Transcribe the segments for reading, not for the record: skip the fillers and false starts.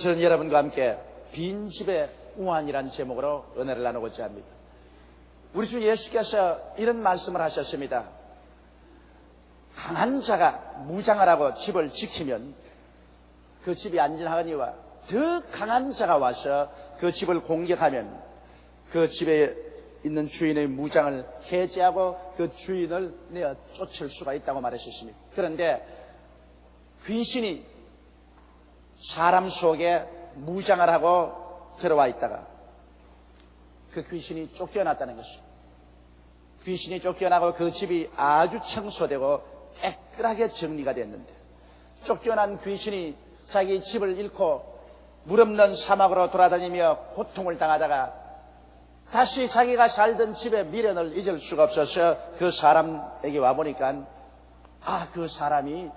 오늘 저는 여러분과 함께 빈집의 우환이라는 제목으로 은혜를 나누고자 합니다. 우리 주 예수께서 이런 말씀을 하셨습니다. 강한 자가 무장을 하고 집을 지키면 그 집이 안전하거니와 더 강한 자가 와서 그 집을 공격하면 그 집에 있는 주인의 무장을 해제하고 그 주인을 내어 쫓을 수가 있다고 말하셨습니다. 그런데 귀신이 사람 속에 무장을 하고 들어와 있다가 그 귀신이 쫓겨났다는 것입니다. 귀신이 쫓겨나고 그 집이 아주 청소되고 깨끗하게 정리가 됐는데 쫓겨난 귀신이 자기 집을 잃고 물 없는 사막으로 돌아다니며 고통을 당하다가 다시 자기가 살던 집의 미련을 잊을 수가 없어서 그 사람에게 와보니까 그 사람이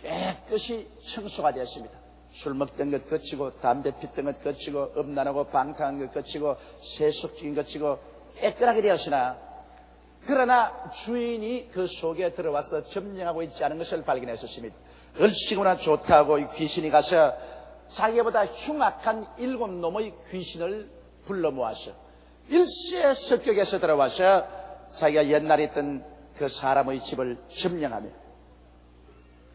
깨끗이 청소가 되었습니다. 술 먹던 것 거치고 담배 피던 것 거치고 음란하고 방탕한 것 거치고 세속적인 것 거치고 깨끗하게 되었으나 그러나 주인이 그 속에 들어와서 점령하고 있지 않은 것을 발견했었습니다. 얼씨구나 좋다고 이 귀신이 가서 자기보다 흉악한 7놈의 귀신을 불러 모아서 일시의 습격에서 들어와서 자기가 옛날에 있던 그 사람의 집을 점령하며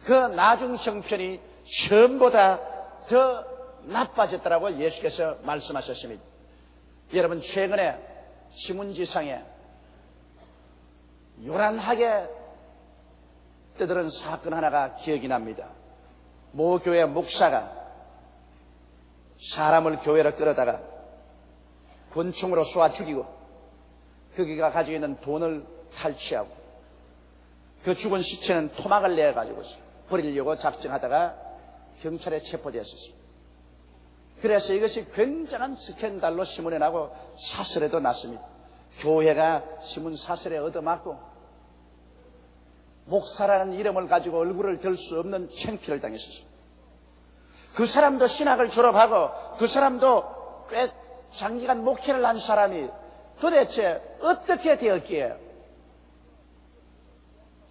그 나중 형편이 처음보다 더 나빠졌더라고 예수께서 말씀하셨습니다. 여러분, 최근에 신문지상에 요란하게 떠드는 사건 하나가 기억이 납니다. 모 교회 목사가 사람을 교회로 끌어다가 권총으로 쏘아 죽이고 거기가 가지고 있는 돈을 탈취하고 그 죽은 시체는 토막을 내가지고 버리려고 작정하다가 경찰에 체포되었습니다. 그래서 이것이 굉장한 스캔들로 신문에 나고 사설에도 났습니다. 교회가 신문 사설에 얻어맞고 목사라는 이름을 가지고 얼굴을 들 수 없는 창피를 당했습니다. 그 사람도 신학을 졸업하고 그 사람도 꽤 장기간 목회를 한 사람이 도대체 어떻게 되었기에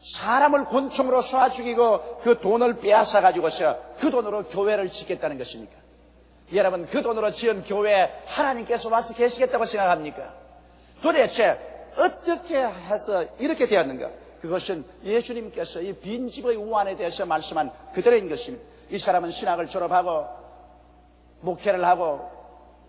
사람을 권총으로 쏴 죽이고 그 돈을 빼앗아 가지고서 그 돈으로 교회를 짓겠다는 것입니까? 여러분, 그 돈으로 지은 교회에 하나님께서 와서 계시겠다고 생각합니까? 도대체 어떻게 해서 이렇게 되었는가? 그것은 예수님께서 이 빈집의 우환에 대해서 말씀한 그대로인 것입니다. 이 사람은 신학을 졸업하고 목회를 하고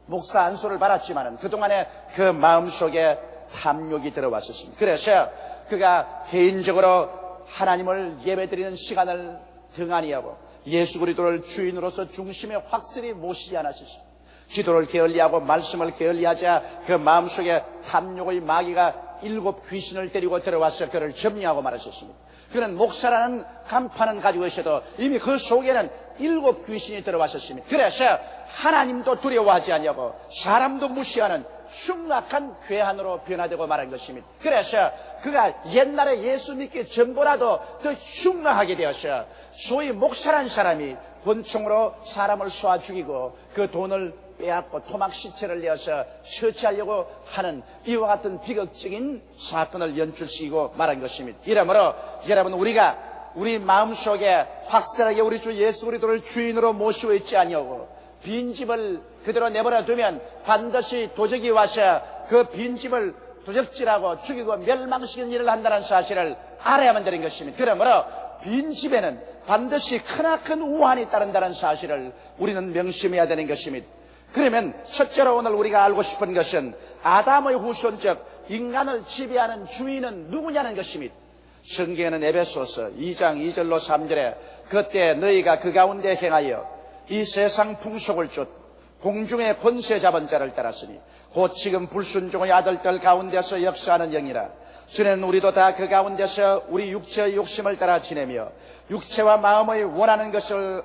목사 안수를 받았지만은 그동안에 그 마음속에 탐욕이 들어왔었습니다. 그래서 그가 개인적으로 하나님을 예배드리는 시간을 등한히 하고 예수 그리스도를 주인으로서 중심에 확실히 모시지 않았습니다. 기도를 게을리하고 말씀을 게을리하자 그 마음속에 탐욕의 마귀가 7 귀신을 데리고 들어와서 그를 점령하고 말하셨습니다. 그는 목사라는 간판은 가지고 있어도 이미 그 속에는 7 귀신이 들어왔었습니다. 그래서 하나님도 두려워하지 않냐고 사람도 무시하는 흉악한 괴한으로 변화되고 말한 것입니다. 그래서 그가 옛날에 예수 믿기 전보다도 더 흉악하게 되어서 소위 목사란 사람이 권총으로 사람을 쏘아 죽이고 그 돈을 빼앗고 토막 시체를 내어서 처치하려고 하는 이와 같은 비극적인 사건을 연출시키고 말한 것입니다. 이러므로 여러분, 우리가 우리 마음속에 확실하게 우리 주 예수 그리스도를 주인으로 모시고 있지 아니하고 빈집을 그대로 내버려 두면 반드시 도적이 와서 그 빈집을 도적질하고 죽이고 멸망시키는 일을 한다는 사실을 알아야만 되는 것입니다. 그러므로 빈집에는 반드시 크나큰 우환이 따른다는 사실을 우리는 명심해야 되는 것입니다. 그러면 첫째로 오늘 우리가 알고 싶은 것은 아담의 후손적 인간을 지배하는 주인은 누구냐는 것입니다. 성경에는 에베소서 2장 2절로 3절에 그때 너희가 그 가운데 행하여 이 세상 풍속을 쫓고 공중의 권세 잡은 자를 따랐으니 곧 지금 불순종의 아들들 가운데서 역사하는 영이라. 전에는 우리도 다 그 가운데서 우리 육체의 욕심을 따라 지내며 육체와 마음의 원하는 것을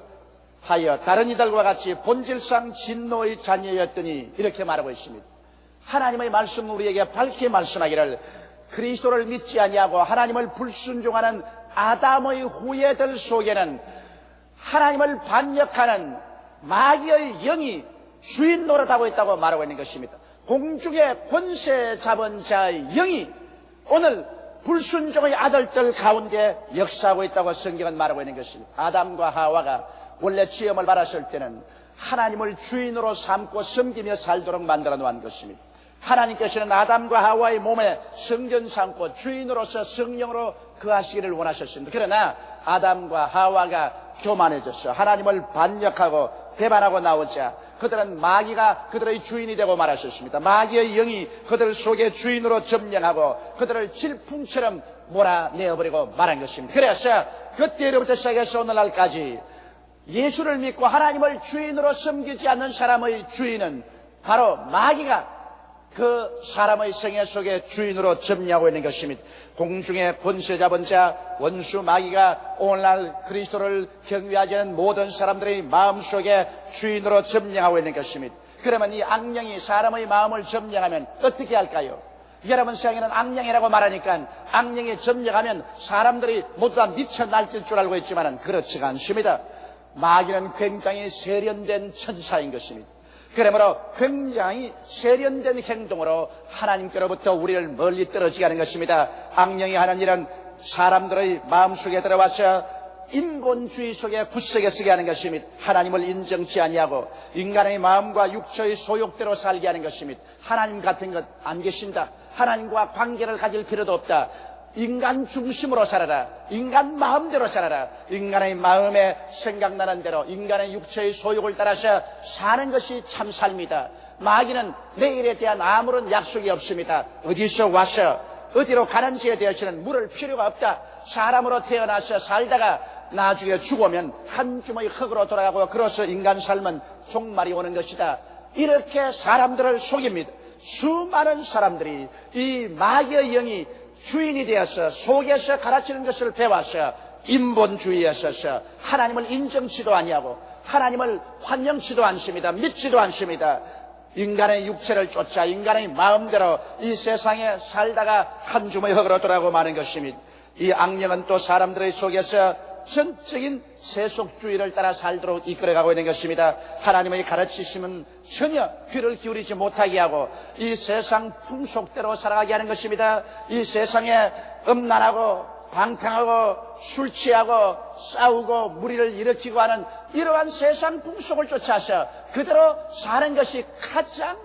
하여 다른 이들과 같이 본질상 진노의 자녀였더니 이렇게 말하고 있습니다. 하나님의 말씀은 우리에게 밝게 말씀하기를 그리스도를 믿지 아니하고 하나님을 불순종하는 아담의 후예들 속에는 하나님을 반역하는 마귀의 영이 주인 노릇하고 있다고 말하고 있는 것입니다. 공중의 권세 잡은 자의 영이 오늘 불순종의 아들들 가운데 역사하고 있다고 성경은 말하고 있는 것입니다. 아담과 하와가 원래 지음을 받았을 때는 하나님을 주인으로 삼고 섬기며 살도록 만들어 놓은 것입니다. 하나님께서는 아담과 하와의 몸에 성전 삼고 주인으로서 성령으로 거하시기를 원하셨습니다. 그러나 아담과 하와가 교만해졌어. 하나님을 반역하고 배반하고 나오자 그들은 마귀가 그들의 주인이 되고 말하셨습니다. 마귀의 영이 그들 속에 주인으로 점령하고 그들을 질풍처럼 몰아내어버리고 말한 것입니다. 그래서 그때로부터 시작해서 오늘날까지 예수를 믿고 하나님을 주인으로 섬기지 않는 사람의 주인은 바로 마귀가 그 사람의 생애 속에 주인으로 점령하고 있는 것입니다. 공중의 권세 잡은 자 원수 마귀가 오늘날 그리스도를 경외하지 않는 모든 사람들의 마음속에 주인으로 점령하고 있는 것입니다. 그러면 이 악령이 사람의 마음을 점령하면 어떻게 할까요? 여러분 세상에는 악령이라고 말하니까 악령이 점령하면 사람들이 모두 다 미쳐 날뛸 줄 알고 있지만 그렇지가 않습니다. 마귀는 굉장히 세련된 천사인 것입니다. 그러므로 굉장히 세련된 행동으로 하나님께로부터 우리를 멀리 떨어지게 하는 것입니다. 악령이 하는 일은 사람들의 마음속에 들어와서 인본주의 속에 굳세게 쓰게 하는 것입니다. 하나님을 인정치 아니하고 인간의 마음과 육체의 소욕대로 살게 하는 것입니다. 하나님 같은 것 안 계신다. 하나님과 관계를 가질 필요도 없다. 인간 중심으로 살아라. 인간 마음대로 살아라. 인간의 마음에 생각나는 대로 인간의 육체의 소욕을 따라서 사는 것이 참 삶이다. 마귀는 내일에 대한 아무런 약속이 없습니다. 어디서 와서 어디로 가는지에 대해서는 물을 필요가 없다. 사람으로 태어나서 살다가 나중에 죽으면 한 주머니 흙으로 돌아가고 그래서 인간 삶은 종말이 오는 것이다. 이렇게 사람들을 속입니다. 수많은 사람들이 이 마귀의 영이 주인이 되어서 속에서 가르치는 것을 배워서 인본주의에 있어서 하나님을 인정치도 아니하고 하나님을 환영치도 않습니다. 믿지도 않습니다. 인간의 육체를 쫓아 인간의 마음대로 이 세상에 살다가 한 주머니 흙으로 돌아가고 마는 것입니다. 이 악령은 또 사람들의 속에서 전적인 세속주의를 따라 살도록 이끌어가고 있는 것입니다. 하나님의 가르치심은 전혀 귀를 기울이지 못하게 하고 이 세상 풍속대로 살아가게 하는 것입니다. 이 세상에 음란하고 방탕하고 술 취하고 싸우고 무리를 일으키고 하는 이러한 세상 풍속을 쫓아서 그대로 사는 것이 가장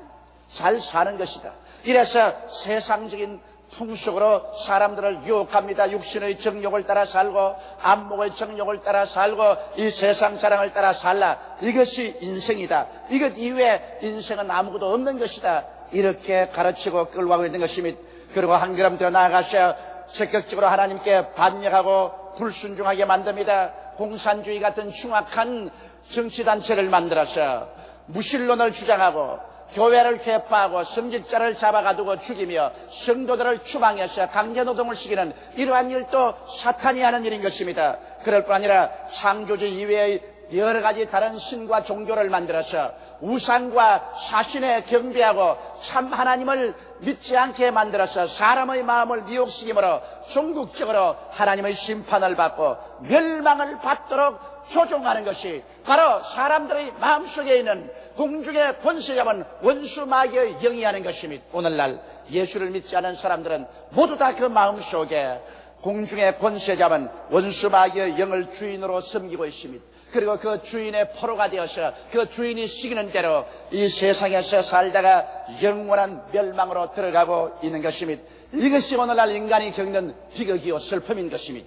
잘 사는 것이다. 이래서 세상적인 풍속으로 사람들을 유혹합니다. 육신의 정욕을 따라 살고 안목의 정욕을 따라 살고 이 세상 사랑을 따라 살라. 이것이 인생이다. 이것 이외에 인생은 아무것도 없는 것이다. 이렇게 가르치고 끌고 가고 있는 것입니다. 그리고 한 걸음 더 나아가서 적극적으로 하나님께 반역하고 불순종하게 만듭니다. 공산주의 같은 흉악한 정치단체를 만들어서 무신론을 주장하고 교회를 개파하고 성직자를 잡아가두고 죽이며 성도들을 추방해서 강제노동을 시키는 이러한 일도 사탄이 하는 일인 것입니다. 그럴 뿐 아니라 창조주 이외의 여러 가지 다른 신과 종교를 만들어서 우상과 사신에 경배하고 참 하나님을 믿지 않게 만들어서 사람의 마음을 미혹시키므로 종국적으로 하나님의 심판을 받고 멸망을 받도록 조종하는 것이 바로 사람들의 마음속에 있는 공중의 권세 잡은 원수 마귀의 영이 하는 것입니다. 오늘날 예수를 믿지 않은 사람들은 모두 다 그 마음속에 공중의 권세 잡은 원수 마귀의 영을 주인으로 섬기고 있습니다. 그리고 그 주인의 포로가 되어서 그 주인이 시키는 대로 이 세상에서 살다가 영원한 멸망으로 들어가고 있는 것입니다. 이것이 오늘날 인간이 겪는 비극이요 슬픔인 것입니다.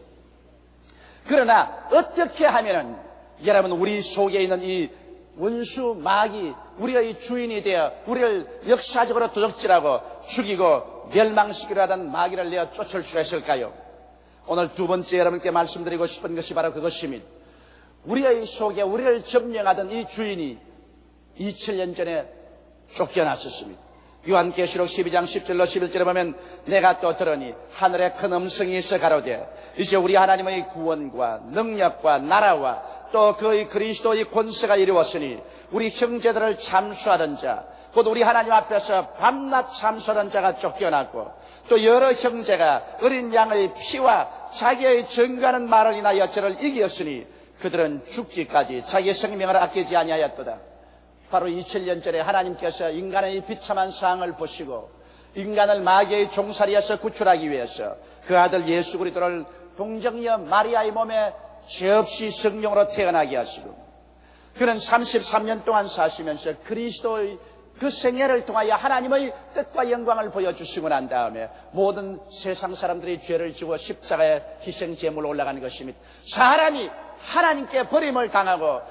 그러나 어떻게 하면은 여러분 우리 속에 있는 이 원수 마귀 우리의 주인이 되어 우리를 역사적으로 도적질하고 죽이고 멸망시키려 하던 마귀를 내어 쫓을 수가 있을까요? 오늘 두 번째 여러분께 말씀드리고 싶은 것이 바로 그것입니다. 우리의 속에 우리를 점령하던 이 주인이 2000년 전에 쫓겨났었습니다. 요한계시록 12장 10절로 11절에 보면 내가 또 들으니 하늘에 큰 음성이 있어 가로되 이제 우리 하나님의 구원과 능력과 나라와 또 그의 그리스도의 권세가 이루었으니 우리 형제들을 참수하던 자 곧 우리 하나님 앞에서 밤낮 참수하던 자가 쫓겨났고 또 여러 형제가 어린 양의 피와 자기의 증거하는 말을 인하여 저를 이기었으니 그들은 죽기까지 자기의 생명을 아끼지 아니하였도다. 바로 2000년 전에 하나님께서 인간의 비참한 상을 보시고 인간을 마귀의 종살이에서 구출하기 위해서 그 아들 예수 그리스도를 동정녀 마리아의 몸에 죄 없이 성령으로 태어나게 하시고 그는 33년 동안 사시면서 그리스도의 그 생애를 통하여 하나님의 뜻과 영광을 보여주시고 난 다음에 모든 세상 사람들이 죄를 지고 십자가에 희생제물로 올라가는 것입니다. 사람이 하나님께 버림을 당하고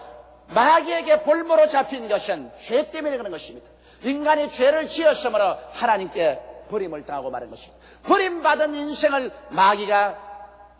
마귀에게 볼모로 잡힌 것은 죄 때문에 그런 것입니다. 인간이 죄를 지었으므로 하나님께 버림을 당하고 말한 것입니다. 버림받은 인생을 마귀가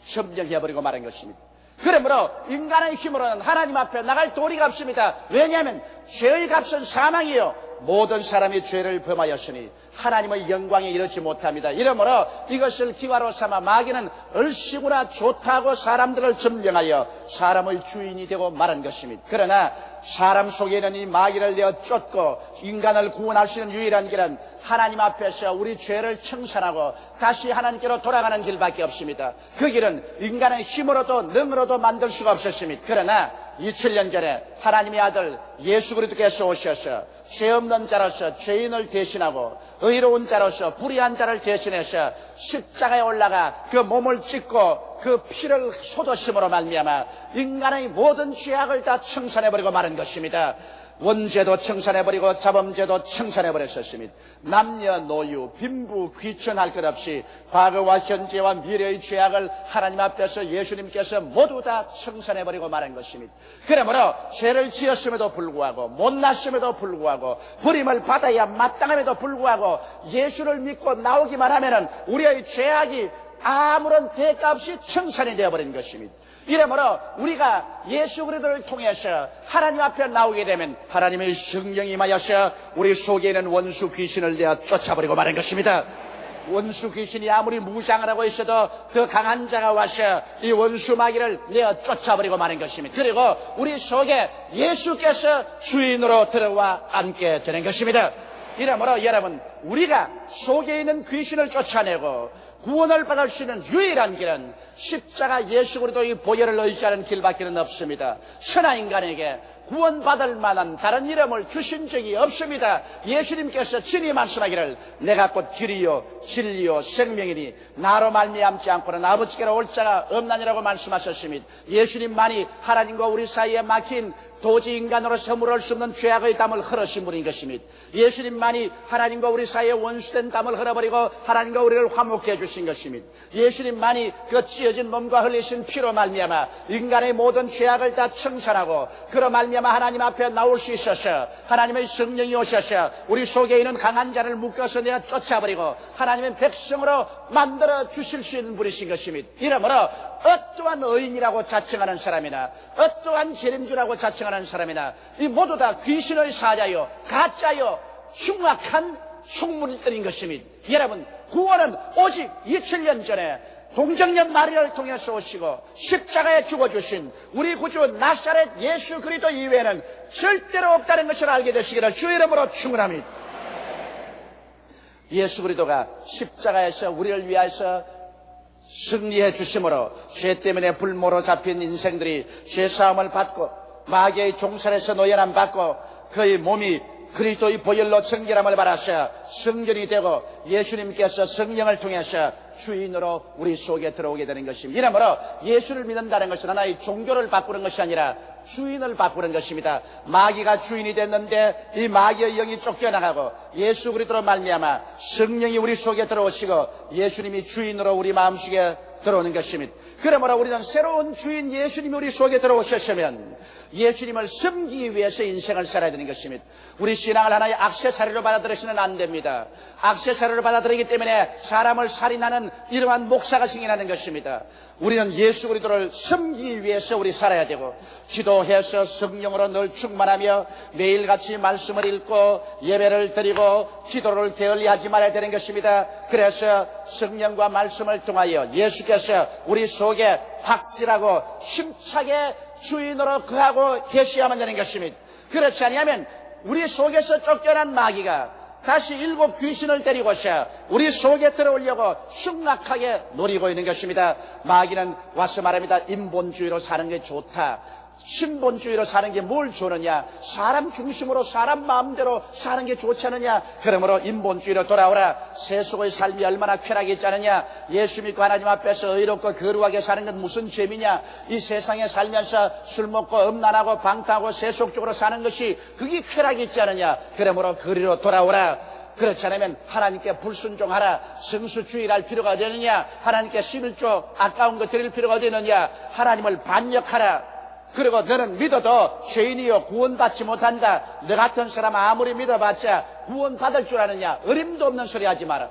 점령해버리고 말한 것입니다. 그러므로 인간의 힘으로는 하나님 앞에 나갈 도리가 없습니다. 왜냐하면 죄의 값은 사망이요 모든 사람이 죄를 범하였으니 하나님의 영광에 이르지 못합니다. 이러므로 이것을 기화로 삼아 마귀는 얼씨구나 좋다고 사람들을 점령하여 사람의 주인이 되고 말한 것입니다. 그러나 사람 속에는 이 마귀를 내어 쫓고 인간을 구원할 수 있는 유일한 길은 하나님 앞에서 우리 죄를 청산하고 다시 하나님께로 돌아가는 길밖에 없습니다. 그 길은 인간의 힘으로도 능으로도 만들 수가 없었습니다. 그러나 2000년 전에 하나님의 아들 예수 그리스도께서 오셔서 죄 없는 자로서 죄인을 대신하고 의로운 자로서 불의한 자를 대신해서 십자가에 올라가 그 몸을 찢고 그 피를 쏟으심으로 말미암아 인간의 모든 죄악을 다 청산해버리고 마는 것입니다. 원죄도 청산해버리고 자범죄도 청산해버렸었습니다. 남녀노유 빈부 귀천할 것 없이 과거와 현재와 미래의 죄악을 하나님 앞에서 예수님께서 모두 다 청산해버리고 말한 것입니다. 그러므로 죄를 지었음에도 불구하고 못났음에도 불구하고 버림을 받아야 마땅함에도 불구하고 예수를 믿고 나오기만 하면은 우리의 죄악이 아무런 대가 없이 청산이 되어버린 것입니다. 이러므로 우리가 예수 그리스도를 통해서 하나님 앞에 나오게 되면 하나님의 성령이 임하여서 우리 속에 있는 원수 귀신을 내어 쫓아버리고 마는 것입니다. 원수 귀신이 아무리 무장을 하고 있어도 더 강한 자가 와서 이 원수 마귀를 내어 쫓아버리고 마는 것입니다. 그리고 우리 속에 예수께서 주인으로 들어와 앉게 되는 것입니다. 이러므로 여러분 우리가 속에 있는 귀신을 쫓아내고 구원을 받을 수 있는 유일한 길은 십자가 예수 그리스도의 보혈을 의지하는 길밖에는 없습니다. 천하 인간에게 구원받을 만한 다른 이름을 주신 적이 없습니다. 예수님께서 친히 말씀하기를 내가 곧 길이요 진리요 생명이니 나로 말미암지 않고는 아버지께로 올 자가 없나니라고 말씀하셨습니다. 예수님만이 하나님과 우리 사이에 막힌 도저히 인간으로서 물을 수 없는 죄악의 담을 흘러신 분인 것입니다. 예수님만이 하나님과 우리 사이에 원수된 담을 흘러버리고 하나님과 우리를 화목해 해주신 주신 것입니다. 예수님만이 그 찢어진 몸과 흘리신 피로 말미암아 인간의 모든 죄악을 다 청산하고 그로 말미암아 하나님 앞에 나올 수 있어서 하나님의 성령이 오셔서 우리 속에 있는 강한 자를 묶어서 내어 쫓아버리고 하나님의 백성으로 만들어 주실 수 있는 분이신 것입니다. 이러므로 어떠한 의인이라고 자칭하는 사람이나 어떠한 재림주라고 자칭하는 사람이나 이 모두 다 귀신의 사자요 가짜요 흉악한 속물들인 것입니다. 여러분, 구원은 오직 2000년 전에 동정녀 마리아를 통해서 오시고 십자가에 죽어주신 우리 구주 나사렛 예수 그리스도 이외에는 절대로 없다는 것을 알게 되시기를 주 이름으로 축원합니다. 예수 그리스도가 십자가에서 우리를 위하여서 승리해 주심으로 죄 때문에 불모로 잡힌 인생들이 죄사함을 받고 마귀의 종살에서 노연함 받고 그의 몸이 그리스도의 보혈로 정결함을 받아서 성전이 되고 예수님께서 성령을 통해서 주인으로 우리 속에 들어오게 되는 것입니다. 이러므로 예수를 믿는다는 것은 하나의 종교를 바꾸는 것이 아니라 주인을 바꾸는 것입니다. 마귀가 주인이 됐는데 이 마귀의 영이 쫓겨나가고 예수 그리스도로 말미암아 성령이 우리 속에 들어오시고 예수님이 주인으로 우리 마음속에 들어오는 것입니다. 그러므로 우리는 새로운 주인 예수님이 우리 속에 들어오셨으면 예수님을 섬기기 위해서 인생을 살아야 되는 것입니다. 우리 신앙을 하나의 액세서리로 받아들이시면 안 됩니다. 액세서리로 받아들이기 때문에 사람을 살인하는 이러한 목사가 생겨나는 것입니다. 우리는 예수 그리스도를 섬기기 위해서 우리 살아야 되고 기도해서 성령으로 늘 충만하며 매일같이 말씀을 읽고 예배를 드리고 기도를 게을리하지 말아야 되는 것입니다. 그래서 성령과 말씀을 통하여 예수께서 우리 속에 확실하고 힘차게 주인으로 거하고 계셔야만 되는 것입니다. 그렇지 않으면 우리 속에서 쫓겨난 마귀가 다시 7 귀신을 데리고서 우리 속에 들어오려고 흉악하게 노리고 있는 것입니다. 마귀는 와서 말합니다. 인본주의로 사는 게 좋다. 신본주의로 사는 게 뭘 좋느냐? 사람 중심으로 사람 마음대로 사는 게 좋지 않느냐? 그러므로 인본주의로 돌아오라. 세속의 삶이 얼마나 쾌락이 있지 않느냐? 예수 믿고 하나님 앞에서 의롭고 거룩하게 사는 건 무슨 죄미냐? 이 세상에 살면서 술 먹고 음란하고 방탕하고 세속적으로 사는 것이 그게 쾌락이 있지 않느냐? 그러므로 거리로 돌아오라. 그렇지 않으면 하나님께 불순종하라. 성수주의를 할 필요가 되느냐? 하나님께 11조 아까운 것 드릴 필요가 되느냐? 하나님을 반역하라. 그리고 너는 믿어도 죄인이요 구원받지 못한다. 너 같은 사람 아무리 믿어봤자 구원받을 줄 아느냐? 어림도 없는 소리 하지 마라.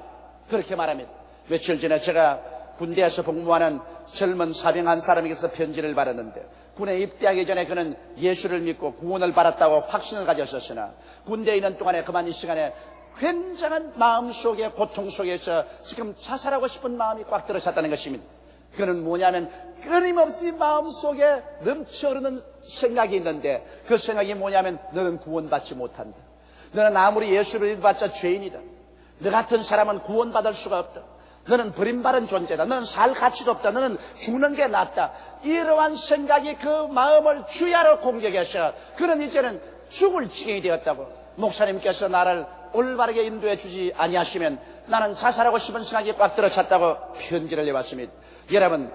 그렇게 말합니다. 며칠 전에 제가 군대에서 복무하는 젊은 사병 한 사람에게서 편지를 받았는데, 군에 입대하기 전에 그는 예수를 믿고 구원을 받았다고 확신을 가졌었으나 군대에 있는 동안에 그만 이 시간에 굉장한 마음속의 고통 속에서 지금 자살하고 싶은 마음이 꽉 들어찼다는 것입니다. 그는 뭐냐면 끊임없이 마음속에 넘쳐흐르는 생각이 있는데, 그 생각이 뭐냐면 너는 구원받지 못한다. 너는 아무리 예수를 믿어봤자 죄인이다. 너 같은 사람은 구원받을 수가 없다. 너는 버림받은 존재다. 너는 살 가치도 없다. 너는 죽는 게 낫다. 이러한 생각이 그 마음을 주야로 공격해서 그는 이제는 죽을 지경이 되었다고. 목사님께서 나를 올바르게 인도해 주지 아니하시면 나는 자살하고 싶은 생각이 꽉 들어찼다고 편지를 내왔습니다. 여러분,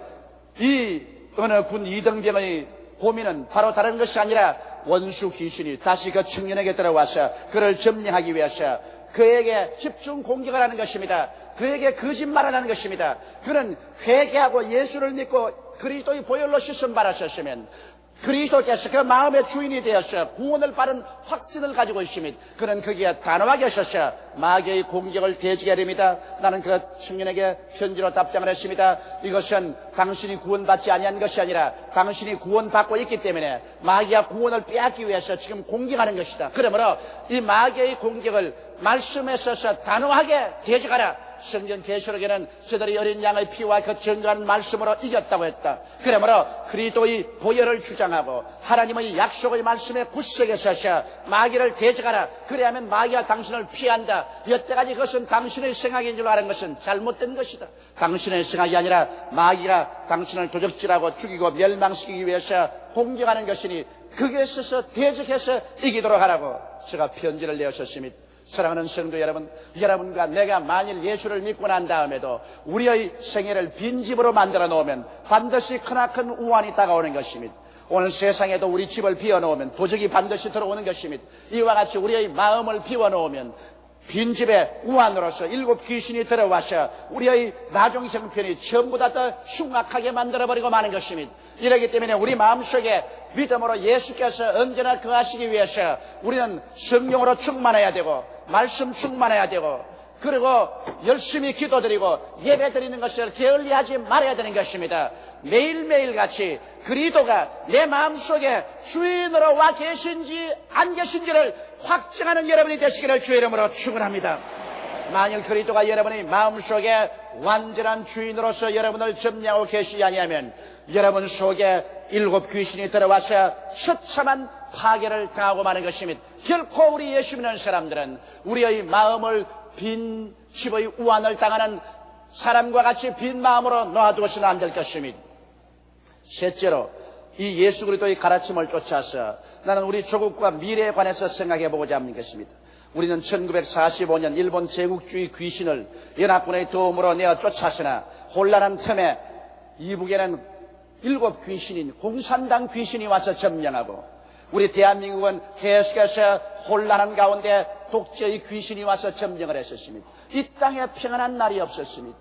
이 어느 군 이등병의 고민은 바로 다른 것이 아니라 원수 귀신이 다시 그 청년에게 들어와서 그를 점령하기 위해서 그에게 집중 공격을 하는 것입니다. 그에게 거짓말을 하는 것입니다. 그는 회개하고 예수를 믿고 그리스도의 보혈로 씻음 받았었으면 그리스도께서 그 마음의 주인이 되어서 구원을 받은 확신을 가지고 있으면 그는 거기에 단호하게 하셔서 마귀의 공격을 대지게 됩니다. 나는 그 청년에게 편지로 답장을 했습니다. 이것은 당신이 구원받지 아니한 것이 아니라 당신이 구원받고 있기 때문에 마귀가 구원을 빼앗기 위해서 지금 공격하는 것이다. 그러므로 이 마귀의 공격을 말씀에 써서 단호하게 대적하라. 성경 계시록에는 저들이 어린 양의 피와 그 증거하는 말씀으로 이겼다고 했다. 그러므로 그리스도의 보혈을 주장하고 하나님의 약속의 말씀에 굳세게 서서 마귀를 대적하라. 그래야만 마귀가 당신을 피한다. 여태까지 그것은 당신의 생각인 줄 아는 것은 잘못된 것이다. 당신의 생각이 아니라 마귀가 당신을 도적질하고 죽이고 멸망시키기 위해서 공격하는 것이니 거기에 서서 대적해서 이기도록 하라고 제가 편지를 내었습니다. 사랑하는 성도 여러분, 여러분과 내가 만일 예수를 믿고 난 다음에도 우리의 생애를 빈집으로 만들어 놓으면 반드시 크나큰 우환이 다가오는 것입니다. 오늘 세상에도 우리 집을 비워놓으면 도적이 반드시 들어오는 것입니다. 이와 같이 우리의 마음을 비워놓으면 빈집에 우환으로서 7 귀신이 들어와서 우리의 나중 형편이 전부 다 흉악하게 만들어버리고 마는 것입니다. 이러기 때문에 우리 마음속에 믿음으로 예수께서 언제나 거하시기 위해서 우리는 성령으로 충만해야 되고 말씀 충만해야 되고 그리고 열심히 기도드리고 예배드리는 것을 게을리하지 말아야 되는 것입니다. 매일매일 같이 그리스도가 내 마음속에 주인으로 와 계신지 안 계신지를 확증하는 여러분이 되시기를 주의 이름으로 축원합니다. 만일 그리스도가 여러분의 마음속에 완전한 주인으로서 여러분을 점령하고 계시지 아니하면 여러분 속에 7 귀신이 들어와서 처참한 파괴를 당하고 마는 것입니다. 결코 우리 예수 믿는 사람들은 우리의 마음을 빈 집의 우환을 당하는 사람과 같이 빈 마음으로 놔두어서는 안 될 것입니다. 셋째로 이 예수 그리스도의 가르침을 쫓아서 나는 우리 조국과 미래에 관해서 생각해 보고자 합니다. 우리는 1945년 일본 제국주의 귀신을 연합군의 도움으로 내어 쫓았으나 혼란한 틈에 이북에는 7 귀신인 공산당 귀신이 와서 점령하고 우리 대한민국은 계속해서 혼란한 가운데 독재의 귀신이 와서 점령을 했었습니다. 이 땅에 평안한 날이 없었습니다.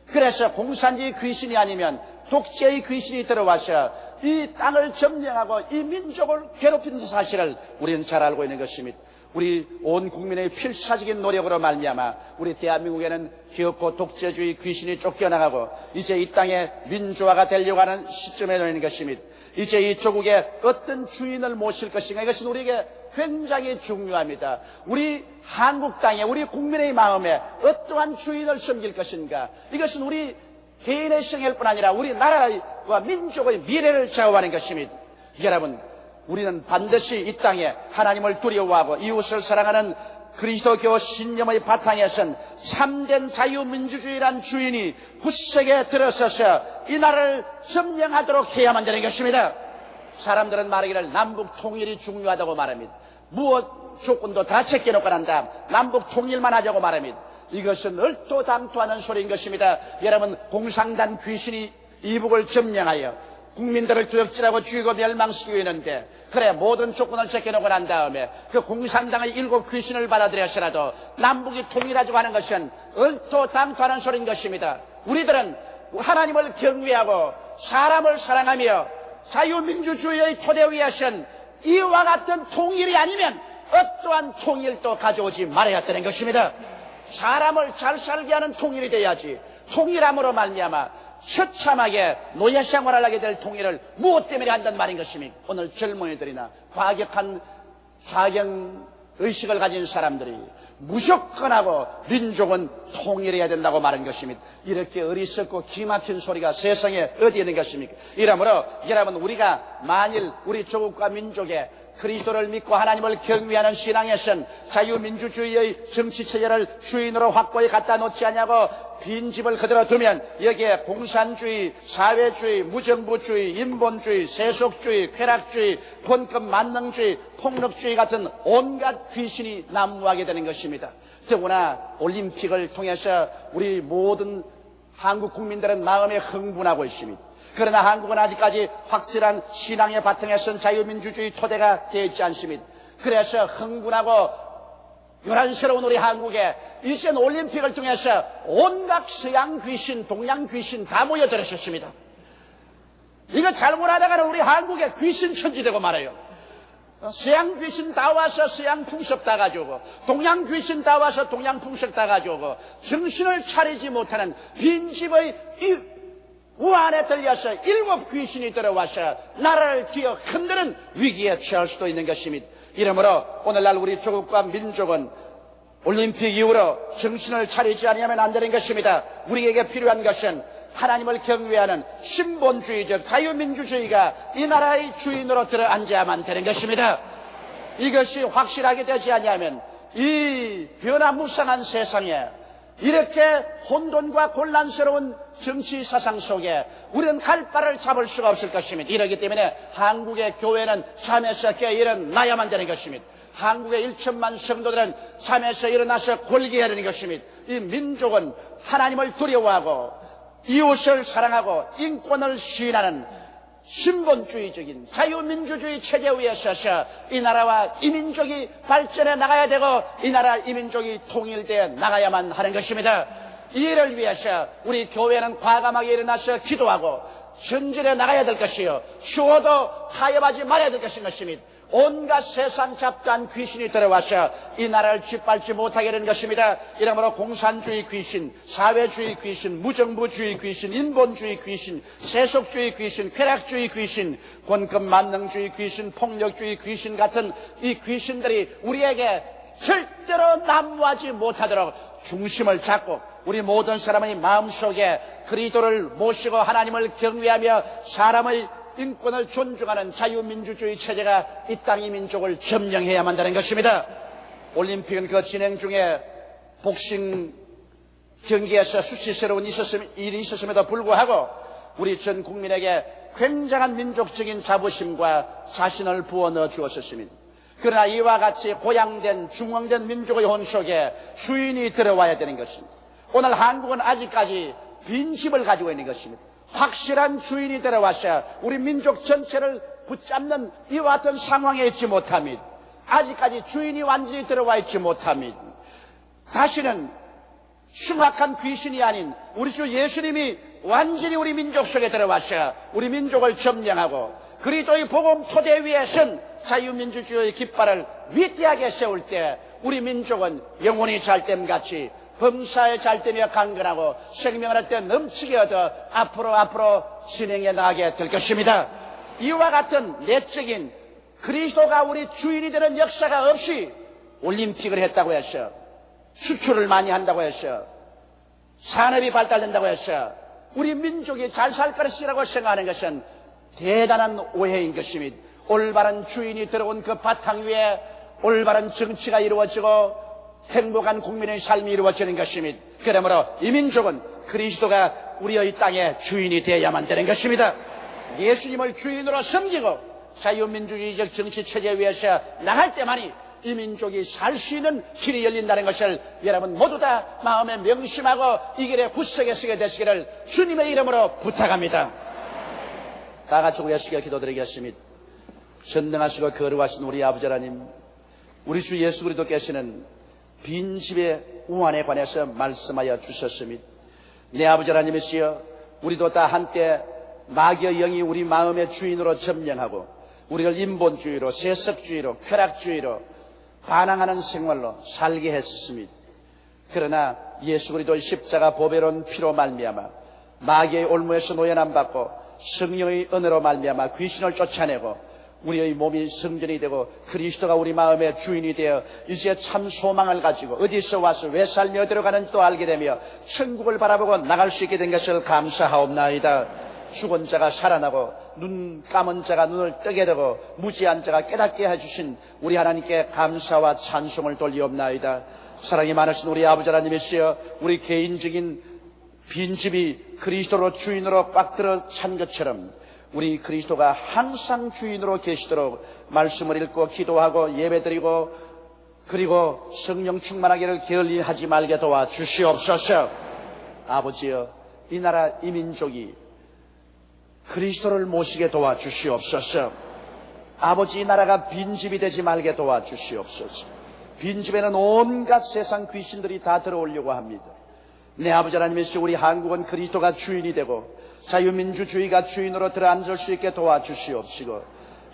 그래서 공산주의 귀신이 아니면 독재의 귀신이 들어와서 이 땅을 점령하고 이 민족을 괴롭히는 사실을 우리는 잘 알고 있는 것입니다. 우리 온 국민의 필사적인 노력으로 말미암아 우리 대한민국에는 기업고 독재주의 귀신이 쫓겨나가고 이제 이 땅에 민주화가 되려고 하는 시점에 놓이는 것입니다. 이제 이 조국에 어떤 주인을 모실 것인가, 이것은 우리에게 굉장히 중요합니다. 우리 한국 땅에 우리 국민의 마음에 어떠한 주인을 섬길 것인가, 이것은 우리 개인의 생애일 뿐 아니라 우리 나라와 민족의 미래를 좌우하는 것입니다. 여러분, 우리는 반드시 이 땅에 하나님을 두려워하고 이웃을 사랑하는 그리스도교 신념의 바탕에 선 참된 자유민주주의란 주인이 굳세게 들어서서 이 나라를 점령하도록 해야만 되는 것입니다. 사람들은 말하기를 남북 통일이 중요하다고 말합니다. 무엇 조건도 다 제껴놓고 난 다음 남북 통일만 하자고 말합니다. 이것은 얼토당토하는 소리인 것입니다. 여러분, 공산당 귀신이 이북을 점령하여 국민들을 도적질하고 죽이고 멸망시키고 있는데, 그래 모든 조건을 제껴놓고 난 다음에 그 공산당의 7 귀신을 받아들여서라도 남북이 통일하자고 하는 것은 얼토당토하는 소리인 것입니다. 우리들은 하나님을 경외하고 사람을 사랑하며 자유민주주의의 토대 위에 하신 이와 같은 통일이 아니면 어떠한 통일도 가져오지 말아야 되는 것입니다. 사람을 잘 살게 하는 통일이 돼야지. 통일함으로 말미암아 처참하게 노예 생활을 하게 될 통일을 무엇 때문에 한단 말인 것입니까? 오늘 젊은이들이나 과격한 좌경의식을 가진 사람들이 무조건 하고 민족은 통일해야 된다고 말한 것입니다. 이렇게 어리석고 기막힌 소리가 세상에 어디 있는 것입니까? 이러므로 여러분, 우리가 만일 우리 조국과 민족에 그리스도를 믿고 하나님을 경외하는 신앙에선 자유민주주의의 정치체제를 주인으로 확고히 갖다 놓지 않냐고 빈집을 그대로 두면 여기에 공산주의, 사회주의, 무정부주의, 인본주의, 세속주의, 쾌락주의, 본급 만능주의, 폭력주의 같은 온갖 귀신이 난무하게 되는 것입니다. 더구나 올림픽을 통해서 우리 모든 한국 국민들은 마음에 흥분하고 있습니다. 그러나 한국은 아직까지 확실한 신앙의 바탕에 선 자유민주주의 토대가 되어 있지 않습니다. 그래서 흥분하고 요란스러운 우리 한국에 이젠 올림픽을 통해서 온갖 서양 귀신, 동양 귀신 다 모여들었습니다. 이거 잘못하다가는 우리 한국에 귀신 천지되고 말아요. 서양 귀신 다 와서 서양 풍습 다 가져오고, 동양 귀신 다 와서 동양 풍습 다 가져오고, 정신을 차리지 못하는 빈집의 우안에 들려서 7 귀신이 들어와서 나라를 뒤어 흔드는 위기에 처할 수도 있는 것입니다. 이러므로 오늘날 우리 조국과 민족은 올림픽 이후로 정신을 차리지 않으면 안 되는 것입니다. 우리에게 필요한 것은 하나님을 경외하는 신본주의적 자유민주주의가 이 나라의 주인으로 들어앉아야만 되는 것입니다. 이것이 확실하게 되지 않으면 이 변화무쌍한 세상에 이렇게 혼돈과 곤란스러운 정치 사상 속에 우리는 갈 바를 잡을 수가 없을 것입니다. 이러기 때문에 한국의 교회는 잠에서 깨어 일어나야만 되는 것입니다. 한국의 1천만 성도들은 잠에서 일어나서 골기해야 되는 것입니다. 이 민족은 하나님을 두려워하고 이웃을 사랑하고 인권을 시인하는 신본주의적인 자유민주주의 체제 위에 서서 이 나라와 이 민족이 발전해 나가야 되고 이 나라 이 민족이 통일되어 나가야만 하는 것입니다. 이 일을 위해서 우리 교회는 과감하게 일어나서 기도하고 전진해 나가야 될 것이요, 쉬어도 타협하지 말아야 될 것인 것입니다. 온갖 세상 잡다한 귀신이 들어와서 이 나라를 짓밟지 못하게 되는 것입니다. 이러므로 공산주의 귀신, 사회주의 귀신, 무정부주의 귀신, 인본주의 귀신, 세속주의 귀신, 쾌락주의 귀신, 권급 만능주의 귀신, 폭력주의 귀신 같은 이 귀신들이 우리에게 절대로 난무하지 못하도록 중심을 잡고 우리 모든 사람의 마음속에 그리스도를 모시고 하나님을 경외하며 사람의 인권을 존중하는 자유민주주의 체제가 이 땅 이 민족을 점령해야만 한다는 것입니다. 올림픽은 그 진행 중에 복싱 경기에서 수치스러운 일이 있었음에도 불구하고 우리 전 국민에게 굉장한 민족적인 자부심과 자신을 부어넣어 주었습니다. 그러나 이와 같이 고양된 중흥된 민족의 혼 속에 주인이 들어와야 되는 것입니다. 오늘 한국은 아직까지 빈집을 가지고 있는 것입니다. 확실한 주인이 들어와서 우리 민족 전체를 붙잡는 이와 같은 상황에 있지 못합니다. 아직까지 주인이 완전히 들어와 있지 못합니다. 다시는 흉악한 귀신이 아닌 우리 주 예수님이 완전히 우리 민족 속에 들어와서 우리 민족을 점령하고 그리스도의 복음 토대 위에 선 자유민주주의의 깃발을 위대하게 세울 때 우리 민족은 영혼이 잘됨같이 범사에 잘되며 강건하고 생명을 얻되 넘치게 얻어 앞으로 진행해 나가게 될 것입니다. 이와 같은 내적인 그리스도가 우리 주인이 되는 역사가 없이 올림픽을 했다고 해서 수출을 많이 한다고 해서 산업이 발달된다고 해서 우리 민족이 잘 살 것이라고 생각하는 것은 대단한 오해인 것입니다. 올바른 주인이 들어온 그 바탕 위에 올바른 정치가 이루어지고 행복한 국민의 삶이 이루어지는 것입니다. 그러므로 이 민족은 그리스도가 우리의 땅의 주인이 되어야만 되는 것입니다. 예수님을 주인으로 섬기고 자유민주주의적 정치체제 위에서 나갈 때만이 이 민족이 살 수 있는 길이 열린다는 것을 여러분 모두 다 마음에 명심하고 이 길에 굳세게 서게 되시기를 주님의 이름으로 부탁합니다. 다 같이 예수께 기도드리겠습니다. 전능하시고 거룩하신 우리 아버지 하나님, 우리 주 예수 그리스도께서는 빈집의 우환에 관해서 말씀하여 주셨습니다. 내 아버지 하나님이시여, 우리도 다 한때 마귀의 영이 우리 마음의 주인으로 점령하고 우리를 인본주의로, 세속주의로, 쾌락주의로 반항하는 생활로 살게 했었습니다. 그러나 예수 그리스도의 십자가 보배로운 피로 말미암아 마귀의 올무에서 노예남 받고 성령의 은혜로 말미암아 귀신을 쫓아내고 우리의 몸이 성전이 되고 그리스도가 우리 마음의 주인이 되어 이제 참 소망을 가지고 어디서 와서 왜 살며 어디로 가는지도 알게 되며 천국을 바라보고 나갈 수 있게 된 것을 감사하옵나이다. 죽은 자가 살아나고 눈 감은 자가 눈을 뜨게 되고 무지한 자가 깨닫게 해주신 우리 하나님께 감사와 찬송을 돌리옵나이다. 사랑이 많으신 우리 아버지 하나님이시여, 우리 개인적인 빈집이 그리스도로 주인으로 꽉 들어 찬 것처럼 우리 그리스도가 항상 주인으로 계시도록 말씀을 읽고 기도하고 예배드리고 그리고 성령 충만하기를 게을리하지 말게 도와 주시옵소서. 아버지여, 이 나라 이 민족이 그리스도를 모시게 도와주시옵소서. 아버지, 이 나라가 빈집이 되지 말게 도와주시옵소서. 빈집에는 온갖 세상 귀신들이 다 들어오려고 합니다. 내 아버지 하나님이시여, 우리 한국은 그리스도가 주인이 되고 자유민주주의가 주인으로 들어앉을 수 있게 도와주시옵시고,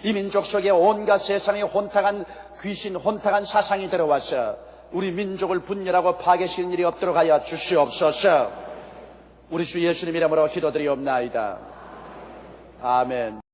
이 민족 속에 온갖 세상에 혼탁한 귀신, 혼탁한 사상이 들어와서 우리 민족을 분열하고 파괴시키는 일이 없도록 하여 주시옵소서. 우리 주 예수님 이름으로 기도드리옵나이다. 아멘.